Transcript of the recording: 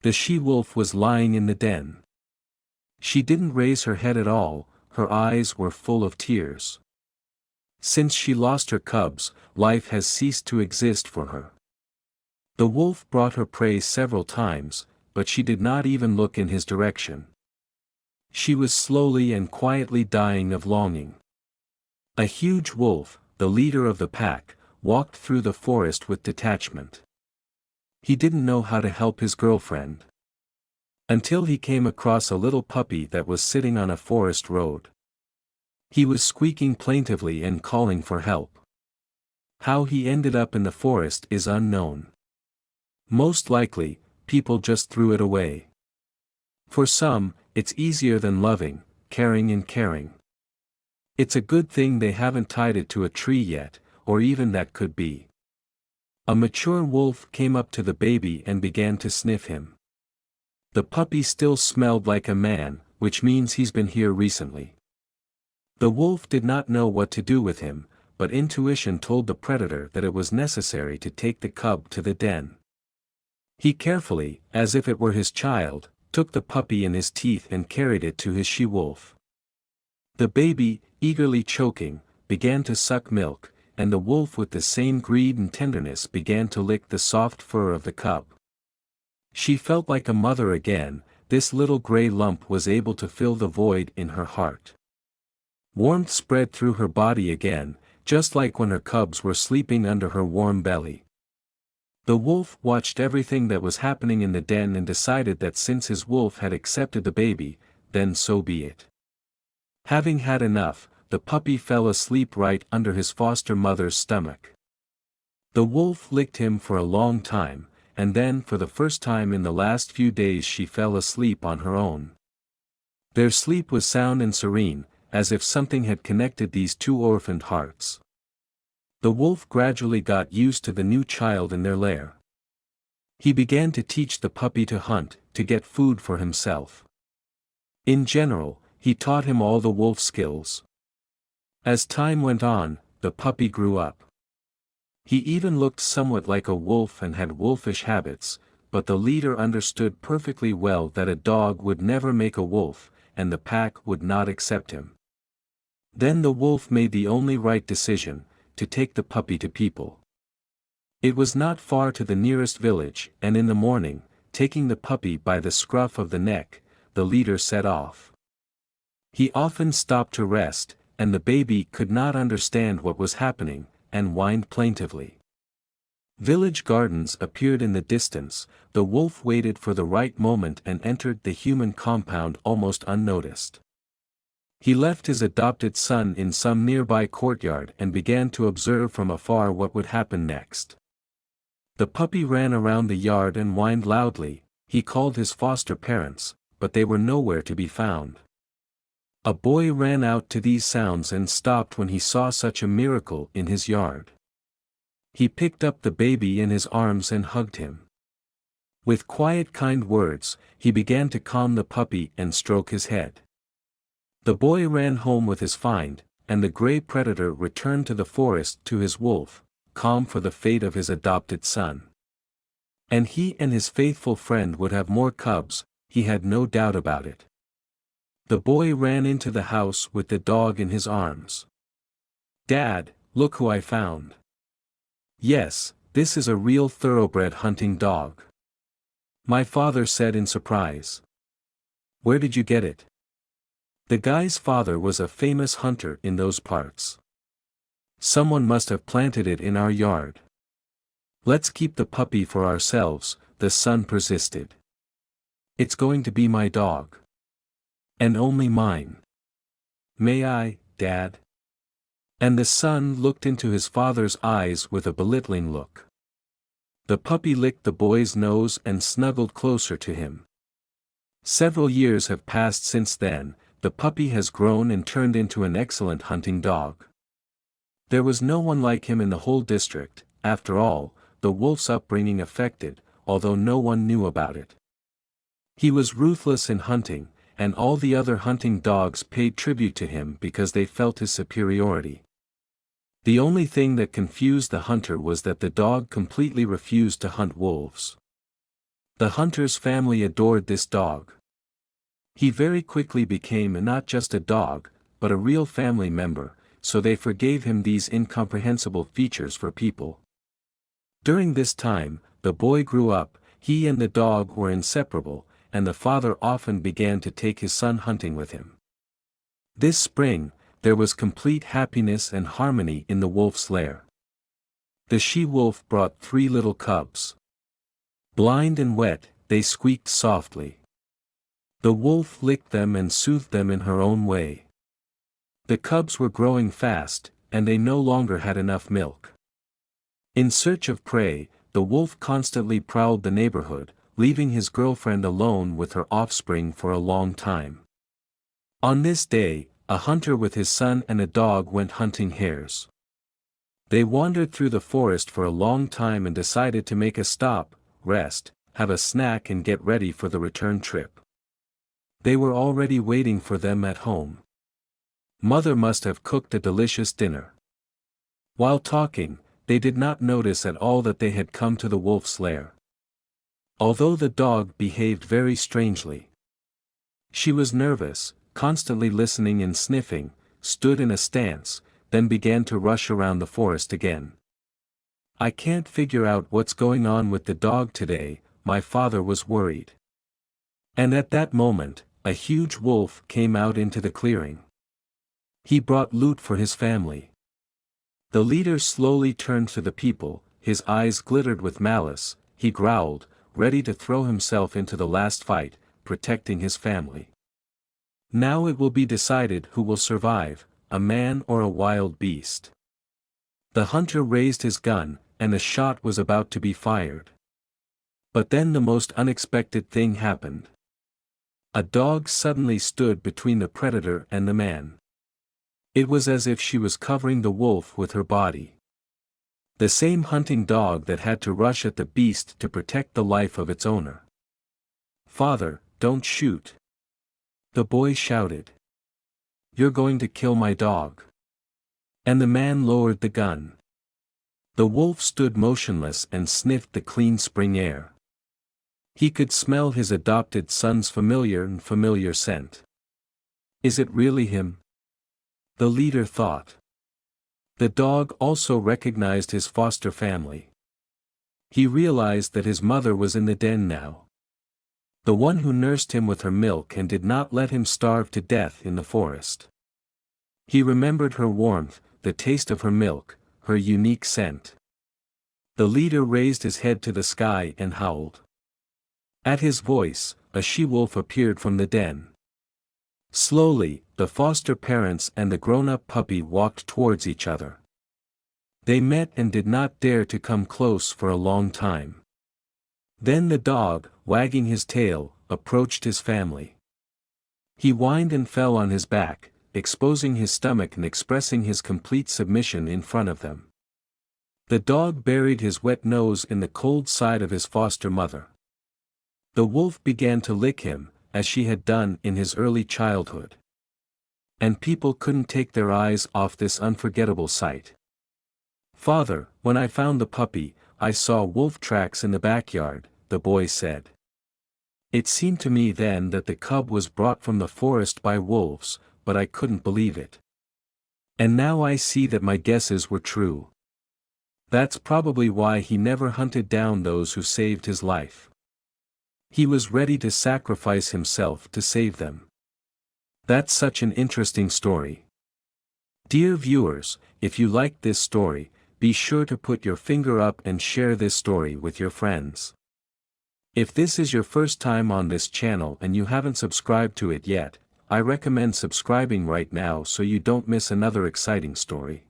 The she-wolf was lying in the den. She didn't raise her head at all, her eyes were full of tears. Since she lost her cubs, life has ceased to exist for her. The wolf brought her prey several times, but she did not even look in his direction. She was slowly and quietly dying of longing. A huge wolf, the leader of the pack, walked through the forest with detachment. He didn't know how to help his girlfriend. Until he came across a little puppy that was sitting on a forest road. He was squeaking plaintively and calling for help. How he ended up in the forest is unknown. Most likely, people just threw it away. For some, it's easier than loving, caring and caring. It's a good thing they haven't tied it to a tree yet, or even that could be. A mature wolf came up to the baby and began to sniff him. The puppy still smelled like a man, which means he's been here recently. The wolf did not know what to do with him, but intuition told the predator that it was necessary to take the cub to the den. He carefully, as if it were his child, took the puppy in his teeth and carried it to his she-wolf. The baby, eagerly choking, began to suck milk, and the wolf with the same greed and tenderness began to lick the soft fur of the cub. She felt like a mother again, this little gray lump was able to fill the void in her heart. Warmth spread through her body again, just like when her cubs were sleeping under her warm belly. The wolf watched everything that was happening in the den and decided that since his wolf had accepted the baby, then so be it. Having had enough, the puppy fell asleep right under his foster mother's stomach. The wolf licked him for a long time, and then for the first time in the last few days she fell asleep on her own. Their sleep was sound and serene, as if something had connected these two orphaned hearts. The wolf gradually got used to the new child in their lair. He began to teach the puppy to hunt, to get food for himself. In general, he taught him all the wolf skills. As time went on, the puppy grew up. He even looked somewhat like a wolf and had wolfish habits, but the leader understood perfectly well that a dog would never make a wolf, and the pack would not accept him. Then the wolf made the only right decision, to take the puppy to people. It was not far to the nearest village, and in the morning, taking the puppy by the scruff of the neck, the leader set off. He often stopped to rest, and the baby could not understand what was happening, and whined plaintively. Village gardens appeared in the distance, the wolf waited for the right moment and entered the human compound almost unnoticed. He left his adopted son in some nearby courtyard and began to observe from afar what would happen next. The puppy ran around the yard and whined loudly, he called his foster parents, but they were nowhere to be found. A boy ran out to these sounds and stopped when he saw such a miracle in his yard. He picked up the baby in his arms and hugged him. With quiet kind words, he began to calm the puppy and stroke his head. The boy ran home with his find, and the gray predator returned to the forest to his wolf, calm for the fate of his adopted son. And he and his faithful friend would have more cubs, he had no doubt about it. The boy ran into the house with the dog in his arms. "Dad, look who I found." "Yes, this is a real thoroughbred hunting dog," my father said in surprise. "Where did you get it?" The guy's father was a famous hunter in those parts. "Someone must have planted it in our yard." "Let's keep the puppy for ourselves," the son persisted. "It's going to be my dog. And only mine." "May I, Dad?" And the son looked into his father's eyes with a belittling look. The puppy licked the boy's nose and snuggled closer to him. Several years have passed since then, the puppy has grown and turned into an excellent hunting dog. There was no one like him in the whole district, after all, the wolf's upbringing affected, although no one knew about it. He was ruthless in hunting, and all the other hunting dogs paid tribute to him because they felt his superiority. The only thing that confused the hunter was that the dog completely refused to hunt wolves. The hunter's family adored this dog. He very quickly became not just a dog, but a real family member, so they forgave him these incomprehensible features for people. During this time, the boy grew up, he and the dog were inseparable, and the father often began to take his son hunting with him. This spring, there was complete happiness and harmony in the wolf's lair. The she-wolf brought 3 little cubs. Blind and wet, they squeaked softly. The wolf licked them and soothed them in her own way. The cubs were growing fast, and they no longer had enough milk. In search of prey, the wolf constantly prowled the neighborhood, leaving his girlfriend alone with her offspring for a long time. On this day, a hunter with his son and a dog went hunting hares. They wandered through the forest for a long time and decided to make a stop, rest, have a snack and get ready for the return trip. They were already waiting for them at home. Mother must have cooked a delicious dinner. While talking, they did not notice at all that they had come to the wolf's lair. Although the dog behaved very strangely. She was nervous, constantly listening and sniffing, stood in a stance, then began to rush around the forest again. "I can't figure out what's going on with the dog today," my father was worried. And at that moment, a huge wolf came out into the clearing. He brought loot for his family. The leader slowly turned to the people, his eyes glittered with malice, he growled, ready to throw himself into the last fight, protecting his family. Now it will be decided who will survive, a man or a wild beast. The hunter raised his gun, and a shot was about to be fired. But then the most unexpected thing happened. A dog suddenly stood between the predator and the man. It was as if she was covering the wolf with her body. The same hunting dog that had to rush at the beast to protect the life of its owner. "Father, don't shoot!" the boy shouted. "You're going to kill my dog." And the man lowered the gun. The wolf stood motionless and sniffed the clean spring air. He could smell his adopted son's familiar scent. "Is it really him?" the leader thought. The dog also recognized his foster family. He realized that his mother was in the den now. The one who nursed him with her milk and did not let him starve to death in the forest. He remembered her warmth, the taste of her milk, her unique scent. The leader raised his head to the sky and howled. At his voice, a she-wolf appeared from the den. Slowly, the foster parents and the grown-up puppy walked towards each other. They met and did not dare to come close for a long time. Then the dog, wagging his tail, approached his family. He whined and fell on his back, exposing his stomach and expressing his complete submission in front of them. The dog buried his wet nose in the cold side of his foster mother. The wolf began to lick him, as she had done in his early childhood. And people couldn't take their eyes off this unforgettable sight. "Father, when I found the puppy, I saw wolf tracks in the backyard," the boy said. "It seemed to me then that the cub was brought from the forest by wolves, but I couldn't believe it. And now I see that my guesses were true. That's probably why he never hunted down those who saved his life. He was ready to sacrifice himself to save them." That's such an interesting story. Dear viewers, if you liked this story, be sure to put your finger up and share this story with your friends. If this is your first time on this channel and you haven't subscribed to it yet, I recommend subscribing right now so you don't miss another exciting story.